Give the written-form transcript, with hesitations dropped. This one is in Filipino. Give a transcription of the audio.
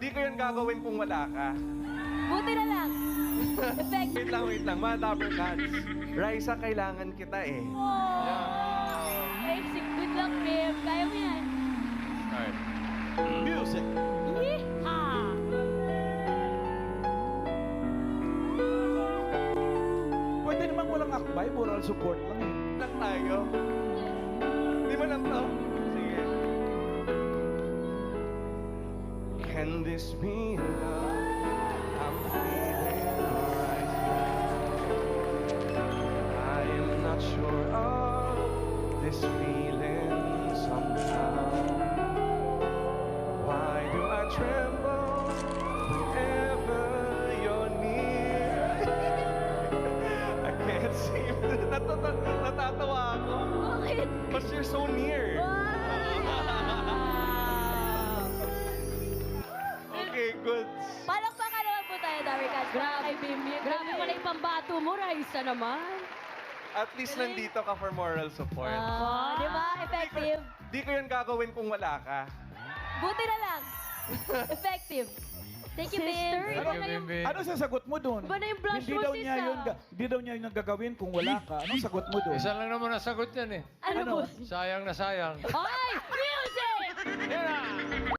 Di ko yan gagawin kung wala ka. Buti na lang. Effective. Wait lang. Mga Dapper Cats. Raisa, kailangan kita eh. Basic. Good luck, babe. Kaya mo yan. Start. Music. Yeehaw! Pwede naman walang akbay, moral support lang eh. Lang tayo. Di ba lang to? Sige. Can this be love I'm feeling right now? I am not sure of this feeling somehow. Why do I tremble whenever you're near? I can't seem to... Natatawa ako. Bakit? Because you're so near. Wow! Okay, good. Palakpakan naman po tayo, Dapper Cats. Grabe, Bimbi. Grabe pala yung pambato mo, Raisa naman. At least nandito ka for moral support. Di ba? Effective. Di ko yan gagawin kung wala ka. Buti na lang. Effective. Thank you, Sister, babe. iba na yung... Ano sasagot mo doon? Iba na yung blush Hindi mo, daw sis, niya ah. yun, hindi daw niya yun ang gagawin kung wala ka. Anong sagot mo doon? Isa lang naman ang sagot yan eh. Ano po? Sayang na sayang. Ay! Music! Yan na!